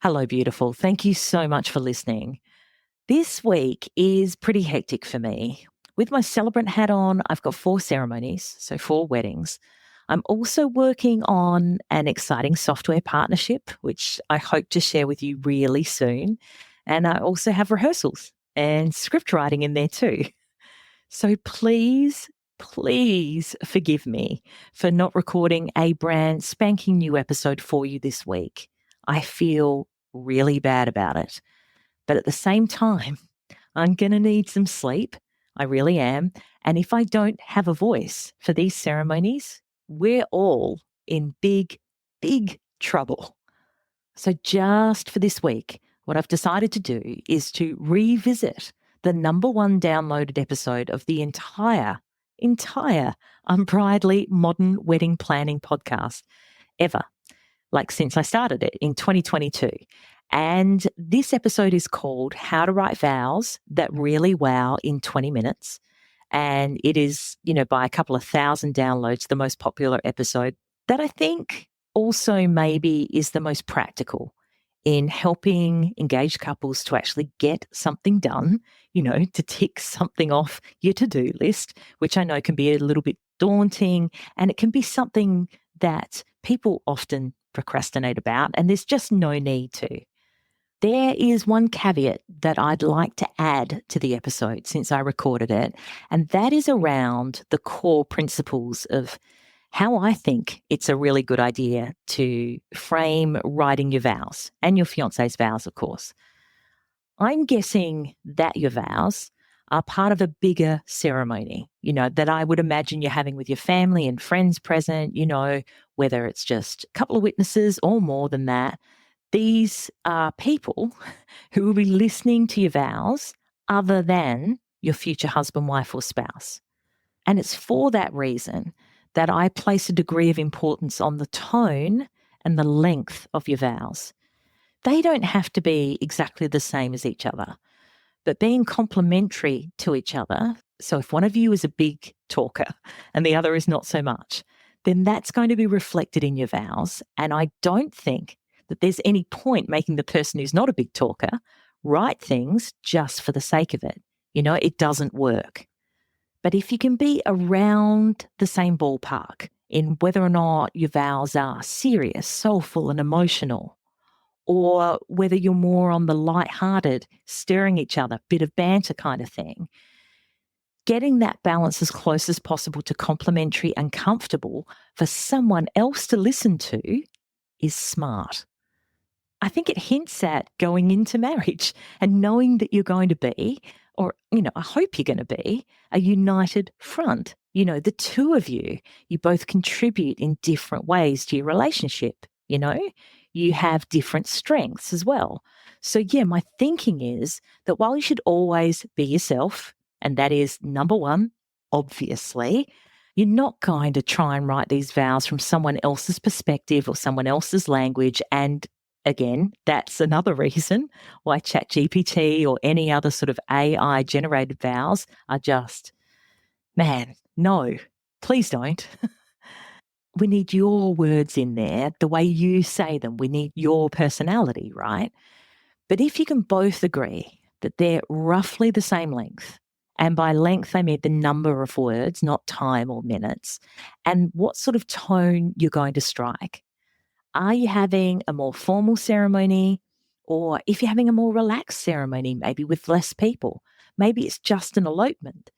Hello, beautiful. Thank you so much for listening. This week is pretty hectic for me. With my celebrant hat on, I've got 4 ceremonies, so 4 weddings. I'm also working on an exciting software partnership, which I hope to share with you really soon. And I also have rehearsals and script writing in there too. So please forgive me for not recording a brand spanking new episode for you this week. I feel really bad about it. But at the same time, I'm going to need some sleep. I really am. And if I don't have a voice for these ceremonies, we're all in big trouble. So, just for this week, what I've decided to do is to revisit the #1 downloaded episode of the entire Unbridely modern wedding planning podcast ever, like since I started it in 2022. And this episode is called How to Write Vows That Really Wow in 20 Minutes. And it is, by a couple of thousand downloads, the most popular episode that I think also maybe is the most practical in helping engaged couples to actually get something done, to tick something off your to-do list, which I know can be a little bit daunting, and it can be something that people often procrastinate about, and there's just no need to. There is one caveat that I'd like to add to the episode since I recorded it, and that is around the core principles of how I think it's a really good idea to frame writing your vows and your fiancé's vows, of course. I'm guessing that your vows are part of a bigger ceremony, that I would imagine you're having with your family and friends present, whether it's just a couple of witnesses or more than that. These are people who will be listening to your vows other than your future husband, wife, or spouse. And it's for that reason that I place a degree of importance on the tone and the length of your vows. They don't have to be exactly the same as each other, but being complementary to each other. So if one of you is a big talker and the other is not so much, then that's going to be reflected in your vows. And I don't think that there's any point making the person who's not a big talker write things just for the sake of it. It doesn't work. But if you can be around the same ballpark in whether or not your vows are serious, soulful, and emotional, or whether you're more on the light-hearted, stirring each other, bit of banter kind of thing, getting that balance as close as possible to complementary and comfortable for someone else to listen to is smart. I think it hints at going into marriage and knowing that you're going to be, or, I hope you're going to be, a united front. The two of you both contribute in different ways to your relationship. You have different strengths as well. So, my thinking is that while you should always be yourself, and that is #1, obviously, you're not going to try and write these vows from someone else's perspective or someone else's language. And again, that's another reason why ChatGPT or any other sort of AI generated vows are just, man, no, please don't. We need your words in there, the way you say them. We need your personality, right? But if you can both agree that they're roughly the same length, and by length, I mean the number of words, not time or minutes, and what sort of tone you're going to strike. Are you having a more formal ceremony? Or if you're having a more relaxed ceremony, maybe with less people, maybe it's just an elopement,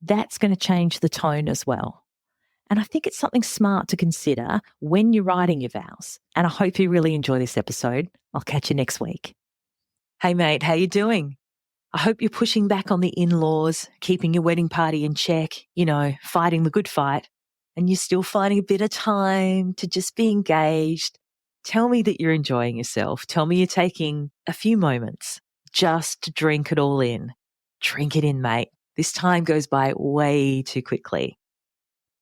that's going to change the tone as well. And I think it's something smart to consider when you're writing your vows. And I hope you really enjoy this episode. I'll catch you next week. Hey, mate, how you doing? I hope you're pushing back on the in-laws, keeping your wedding party in check, fighting the good fight. And you're still finding a bit of time to just be engaged. Tell me that you're enjoying yourself. Tell me you're taking a few moments just to drink it all in. Drink it in, mate. This time goes by way too quickly.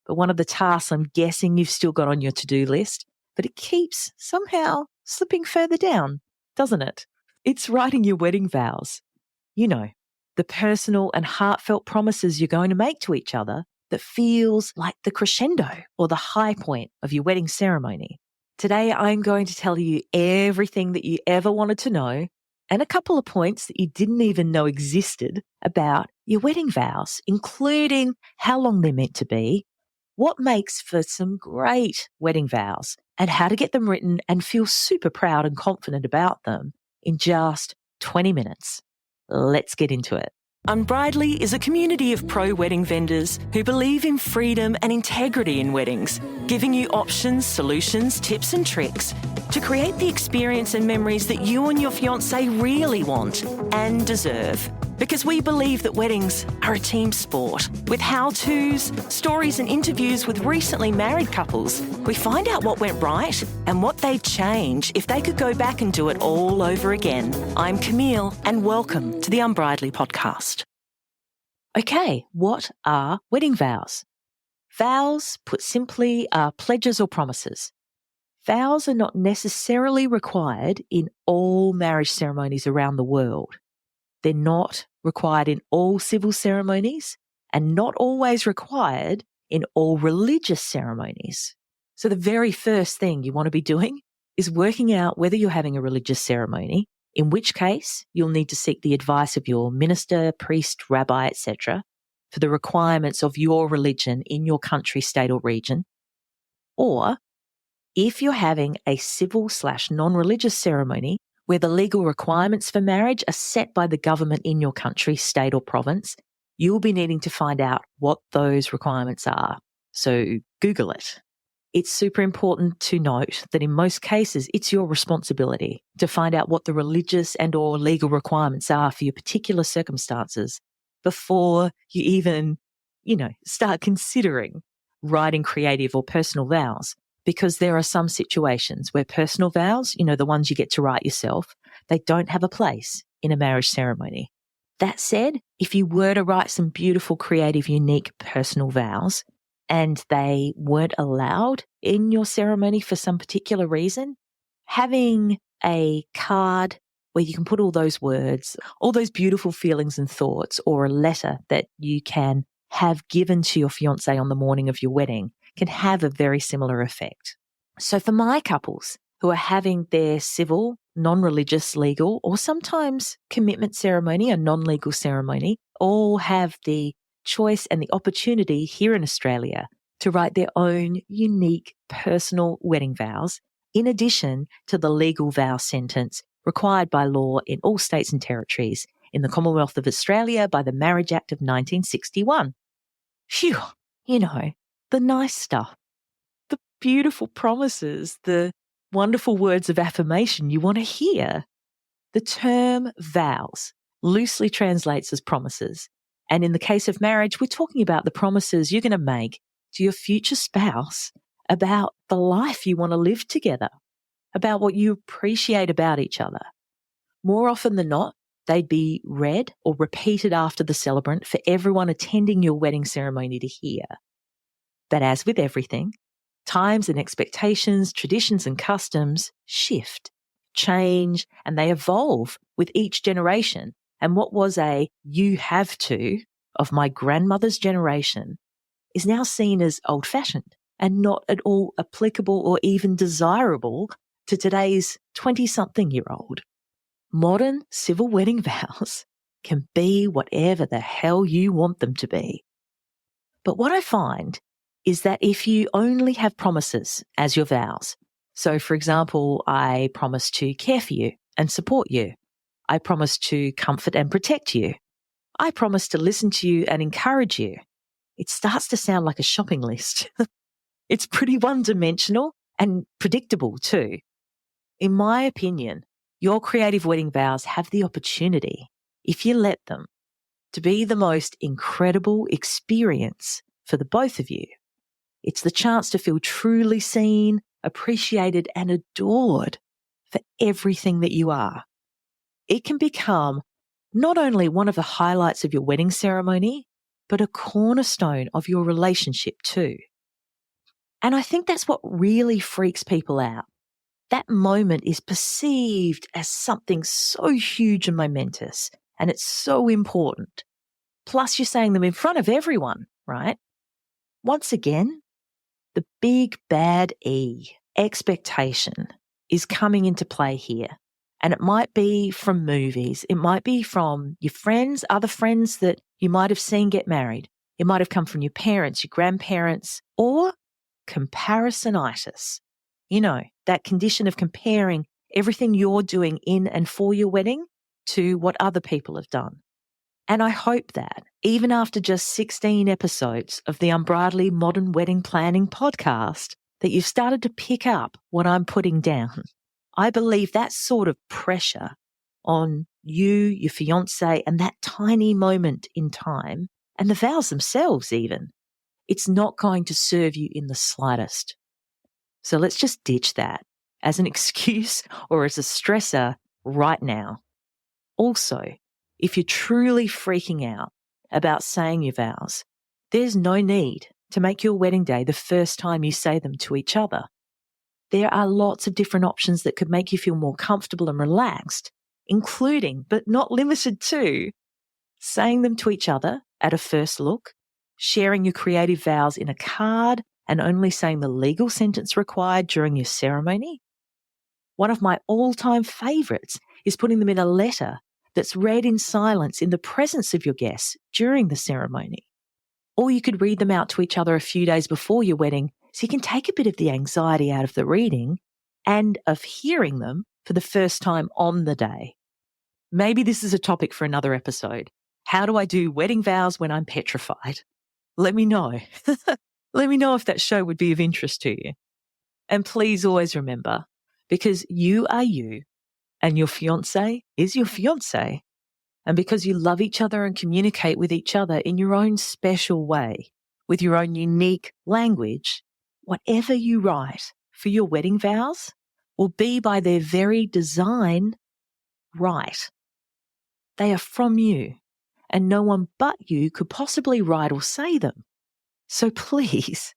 But one of the tasks I'm guessing you've still got on your to-do list, but it keeps somehow slipping further down, doesn't it? It's writing your wedding vows. The personal and heartfelt promises you're going to make to each other that feels like the crescendo or the high point of your wedding ceremony. Today, I'm going to tell you everything that you ever wanted to know and a couple of points that you didn't even know existed about your wedding vows, including how long they're meant to be, what makes for some great wedding vows, and how to get them written and feel super proud and confident about them in just 20 minutes. Let's get into it. Unbridely is a community of pro-wedding vendors who believe in freedom and integrity in weddings, giving you options, solutions, tips and tricks to create the experience and memories that you and your fiancé really want and deserve. Because we believe that weddings are a team sport. With how-tos, stories and interviews with recently married couples, we find out what went right and what they'd change if they could go back and do it all over again. I'm Camille and welcome to the Unbridely podcast. Okay, what are wedding vows? Vows, put simply, are pledges or promises. Vows are not necessarily required in all marriage ceremonies around the world. They're not required in all civil ceremonies and not always required in all religious ceremonies. So the very first thing you want to be doing is working out whether you're having a religious ceremony, in which case you'll need to seek the advice of your minister, priest, rabbi, etc., for the requirements of your religion in your country, state or region. Or if you're having a civil/non-religious ceremony where the legal requirements for marriage are set by the government in your country, state or province, you'll be needing to find out what those requirements are. So Google it. It's super important to note that in most cases, it's your responsibility to find out what the religious and or legal requirements are for your particular circumstances before you even, start considering writing creative or personal vows. Because there are some situations where personal vows, the ones you get to write yourself, they don't have a place in a marriage ceremony. That said, if you were to write some beautiful, creative, unique personal vows and they weren't allowed in your ceremony for some particular reason, having a card where you can put all those words, all those beautiful feelings and thoughts, or a letter that you can have given to your fiancé on the morning of your wedding can have a very similar effect. So for my couples who are having their civil, non-religious, legal, or sometimes commitment ceremony, a non-legal ceremony, all have the choice and the opportunity here in Australia to write their own unique personal wedding vows, in addition to the legal vow sentence required by law in all states and territories in the Commonwealth of Australia by the Marriage Act of 1961. Phew, the nice stuff, the beautiful promises, the wonderful words of affirmation you want to hear. The term vows loosely translates as promises. And in the case of marriage, we're talking about the promises you're going to make to your future spouse about the life you want to live together, about what you appreciate about each other. More often than not, they'd be read or repeated after the celebrant for everyone attending your wedding ceremony to hear. But as with everything, times and expectations, traditions and customs shift, change, and they evolve with each generation. And what was a "you have to" of my grandmother's generation is now seen as old-fashioned and not at all applicable or even desirable to today's 20-something-year-old. Modern civil wedding vows can be whatever the hell you want them to be. But what I find is that if you only have promises as your vows, so for example, I promise to care for you and support you, I promise to comfort and protect you, I promise to listen to you and encourage you, it starts to sound like a shopping list. It's pretty one-dimensional and predictable too. In my opinion, your creative wedding vows have the opportunity, if you let them, to be the most incredible experience for the both of you. It's the chance to feel truly seen, appreciated, and adored for everything that you are. It can become not only one of the highlights of your wedding ceremony, but a cornerstone of your relationship too. And I think that's what really freaks people out. That moment is perceived as something so huge and momentous, and it's so important. Plus, you're saying them in front of everyone, right? Once again, the big bad E. expectation is coming into play here. And it might be from movies. It might be from your friends, other friends that you might have seen get married. It might have come from your parents, your grandparents, or comparisonitis. You know, that condition of comparing everything you're doing in and for your wedding to what other people have done. And I hope that even after just 16 episodes of the Unbridely Modern Wedding Planning podcast, that you've started to pick up what I'm putting down. I believe that sort of pressure on you, your fiancé, and that tiny moment in time, and the vows themselves even, it's not going to serve you in the slightest. So let's just ditch that as an excuse or as a stressor right now. Also, if you're truly freaking out about saying your vows, there's no need to make your wedding day the first time you say them to each other. There are lots of different options that could make you feel more comfortable and relaxed, including, but not limited to, saying them to each other at a first look, sharing your creative vows in a card and only saying the legal sentence required during your ceremony. One of my all-time favourites is putting them in a letter that's read in silence in the presence of your guests during the ceremony. Or you could read them out to each other a few days before your wedding so you can take a bit of the anxiety out of the reading and of hearing them for the first time on the day. Maybe this is a topic for another episode. How do I do wedding vows when I'm petrified? Let me know. Let me know if that show would be of interest to you. And please always remember, because you are you and your fiancé is your fiancé, and because you love each other and communicate with each other in your own special way, with your own unique language, whatever you write for your wedding vows will be by their very design right. They are from you, and no one but you could possibly write or say them. So please,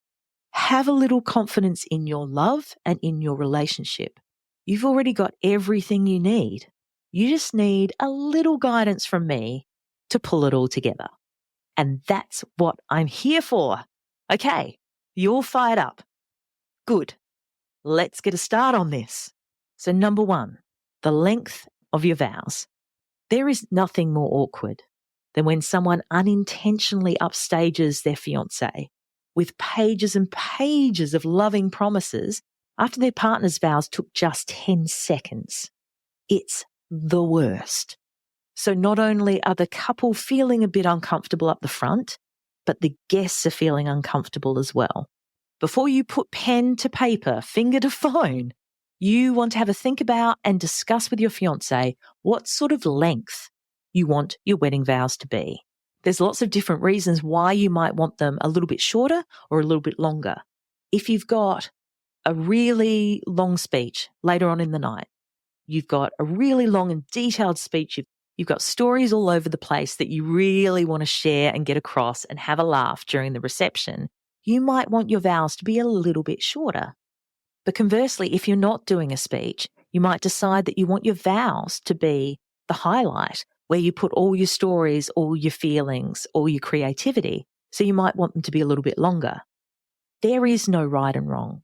have a little confidence in your love and in your relationship. You've already got everything you need. You just need a little guidance from me to pull it all together. And that's what I'm here for. Okay, you're fired up. Good. Let's get a start on this. So number 1, the length of your vows. There is nothing more awkward than when someone unintentionally upstages their fiancé with pages and pages of loving promises after their partner's vows took just 10 seconds. It's the worst. So not only are the couple feeling a bit uncomfortable up the front, but the guests are feeling uncomfortable as well. Before you put pen to paper, finger to phone, you want to have a think about and discuss with your fiancé what sort of length you want your wedding vows to be. There's lots of different reasons why you might want them a little bit shorter or a little bit longer. If you've got a really long speech later on in the night, you've got a really long and detailed speech, you've got stories all over the place that you really want to share and get across and have a laugh during the reception, you might want your vows to be a little bit shorter. But conversely, if you're not doing a speech, you might decide that you want your vows to be the highlight, where you put all your stories, all your feelings, all your creativity. So you might want them to be a little bit longer. There is no right and wrong.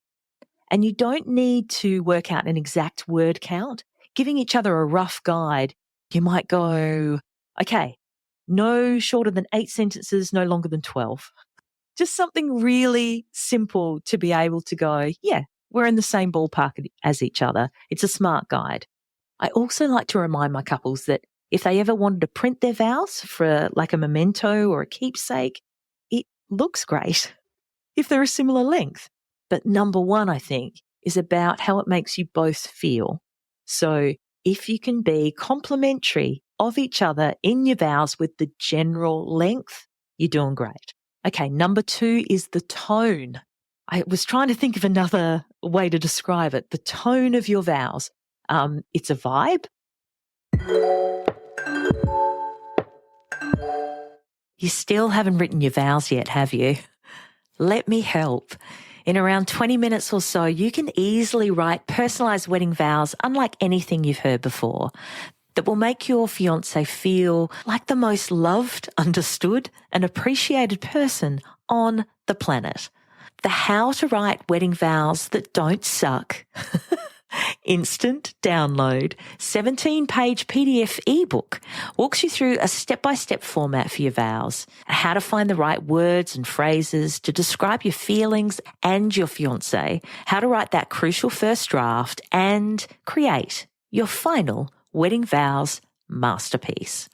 And you don't need to work out an exact word count. Giving each other a rough guide, you might go, okay, no shorter than 8 sentences, no longer than 12. Just something really simple to be able to go, yeah, we're in the same ballpark as each other. It's a smart guide. I also like to remind my couples that if they ever wanted to print their vows for like a memento or a keepsake, it looks great if they're a similar length. But number 1, I think, is about how it makes you both feel. So if you can be complimentary of each other in your vows with the general length, you're doing great. Okay, number 2 is the tone. I was trying to think of another way to describe it. The tone of your vows. It's a vibe. You still haven't written your vows yet, have you? Let me help. In around 20 minutes or so, you can easily write personalised wedding vows unlike anything you've heard before that will make your fiancé feel like the most loved, understood and appreciated person on the planet. the How to Write Wedding Vows That Don't Suck instant download 17-page PDF ebook walks you through a step-by-step format for your vows, how to find the right words and phrases to describe your feelings and your fiancé, how to write that crucial first draft, and create your final wedding vows masterpiece.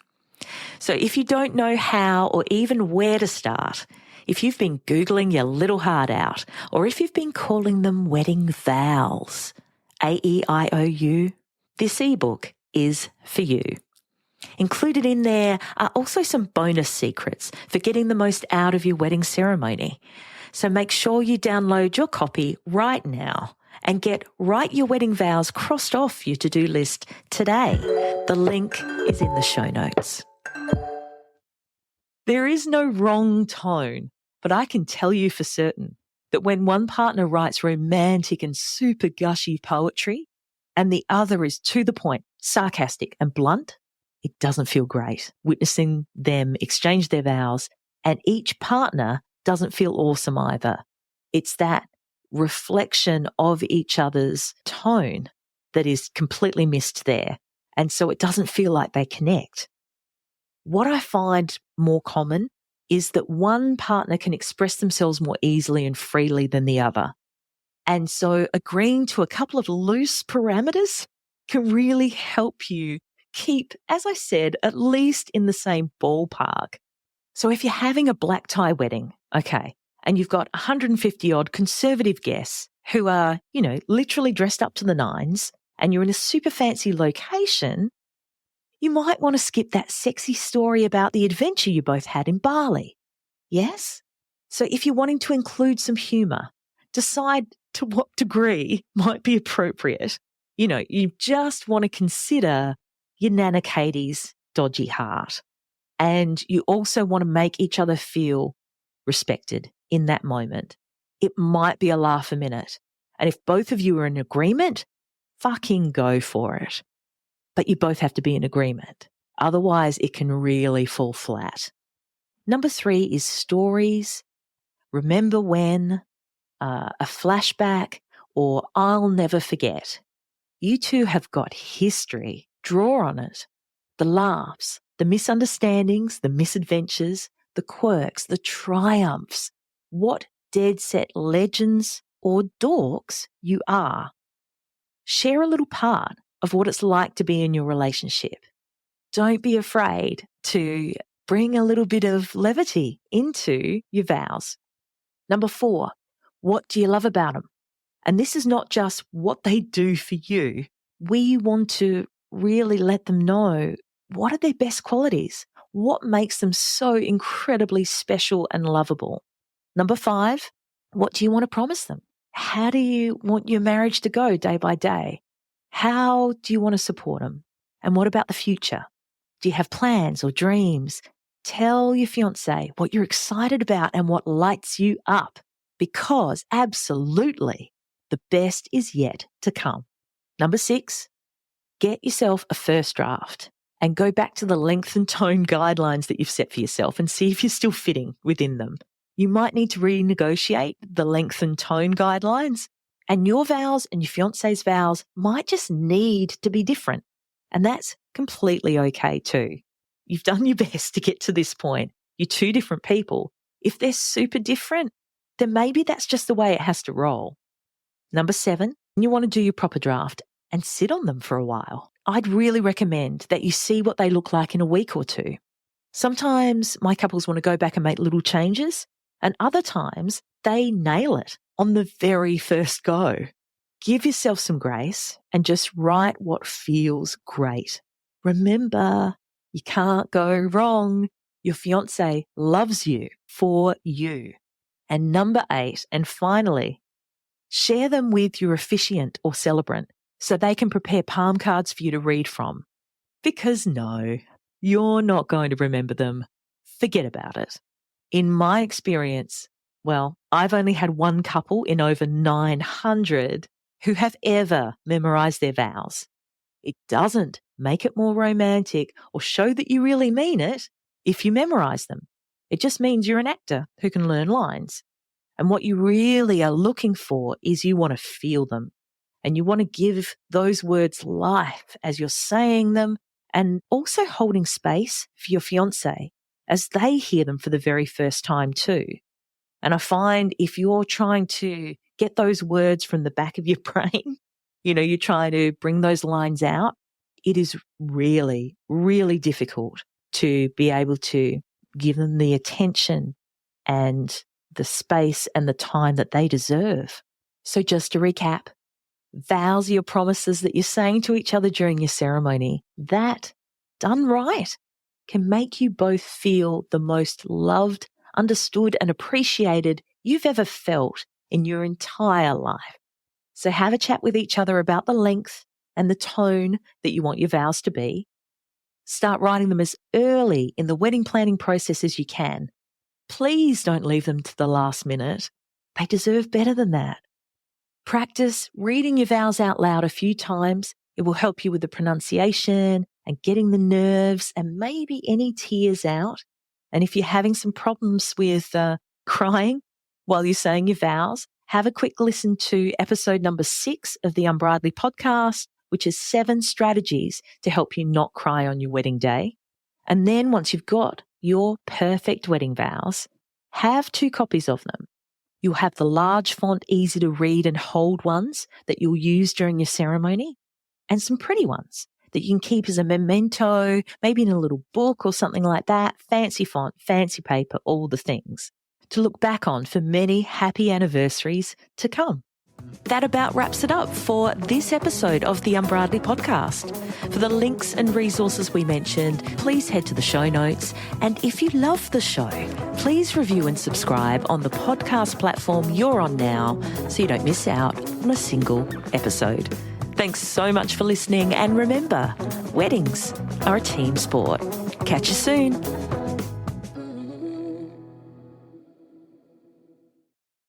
So if you don't know how or even where to start, if you've been Googling your little heart out, or if you've been calling them wedding vows, AEIOU, this ebook is for you. Included in there are also some bonus secrets for getting the most out of your wedding ceremony. So make sure you download your copy right now and get Write Your Wedding Vows crossed off your to-do list today. The link is in the show notes. There is no wrong tone, but I can tell you for certain that when one partner writes romantic and super gushy poetry and the other is to the point, sarcastic and blunt, it doesn't feel great witnessing them exchange their vows, and each partner doesn't feel awesome either. It's that reflection of each other's tone that is completely missed there, and so it doesn't feel like they connect. What I find more common is that one partner can express themselves more easily and freely than the other. And so agreeing to a couple of loose parameters can really help you keep, as I said, at least in the same ballpark. So if you're having a black tie wedding, okay, and you've got 150 odd conservative guests who are, literally dressed up to the nines, and you're in a super fancy location, you might want to skip that sexy story about the adventure you both had in Bali. Yes? So if you're wanting to include some humour, decide to what degree might be appropriate. You just want to consider your Nana Katie's dodgy heart. And you also want to make each other feel respected in that moment. It might be a laugh a minute. And if both of you are in agreement, fucking go for it. But you both have to be in agreement. Otherwise, it can really fall flat. Number 3 is stories. Remember when, a flashback, or I'll never forget. You two have got history. Draw on it. The laughs, the misunderstandings, the misadventures, the quirks, the triumphs. What dead set legends or dorks you are. Share a little part of what it's like to be in your relationship. Don't be afraid to bring a little bit of levity into your vows. Number 4, what do you love about them? And this is not just what they do for you. We want to really let them know what are their best qualities, what makes them so incredibly special and lovable. Number 5, what do you want to promise them? How do you want your marriage to go day by day? How do you want to support them? And what about the future? Do you have plans or dreams? Tell your fiancé what you're excited about and what lights you up, because absolutely the best is yet to come. Number 6, get yourself a first draft and go back to the length and tone guidelines that you've set for yourself and see if you're still fitting within them. You might need to renegotiate the length and tone guidelines, and your vows and your fiancé's vows might just need to be different. And that's completely okay too. You've done your best to get to this point. You're two different people. If they're super different, then maybe that's just the way it has to roll. Number 7, you want to do your proper draft and sit on them for a while. I'd really recommend that you see what they look like in a week or 2. Sometimes my couples want to go back and make little changes, and other times they nail it on the very first go. Give yourself some grace and just write what feels great. Remember, you can't go wrong. Your fiancé loves you for you. And number 8, and finally, share them with your officiant or celebrant so they can prepare palm cards for you to read from. Because no, you're not going to remember them. Forget about it. In my experience, well, I've only had one couple in over 900 who have ever memorized their vows. It doesn't make it more romantic or show that you really mean it if you memorize them. It just means you're an actor who can learn lines. And what you really are looking for is you want to feel them. And you want to give those words life as you're saying them, and also holding space for your fiancé as they hear them for the very first time too. And I find if you're trying to get those words from the back of your brain, you're trying to bring those lines out, it is really, really difficult to be able to give them the attention and the space and the time that they deserve. So just to recap, vows are your promises that you're saying to each other during your ceremony that, done right, can make you both feel the most loved, understood, and appreciated you've ever felt in your entire life. So have a chat with each other about the length and the tone that you want your vows to be. Start writing them as early in the wedding planning process as you can. Please don't leave them to the last minute. They deserve better than that. Practice reading your vows out loud a few times. It will help you with the pronunciation and getting the nerves and maybe any tears out. And if you're having some problems with crying while you're saying your vows, have a quick listen to episode number 6 of the Unbridely podcast, which is 7 strategies to help you not cry on your wedding day. And then once you've got your perfect wedding vows, have 2 copies of them. You'll have the large font, easy to read and hold ones that you'll use during your ceremony, and some pretty ones that you can keep as a memento, maybe in a little book or something like that. Fancy font, fancy paper, all the things to look back on for many happy anniversaries to come. That about wraps it up for this episode of the Unbridely podcast. For the links and resources we mentioned, please head to the show notes. And if you love the show, please review and subscribe on the podcast platform you're on now so you don't miss out on a single episode. Thanks so much for listening. And remember, weddings are a team sport. Catch you soon.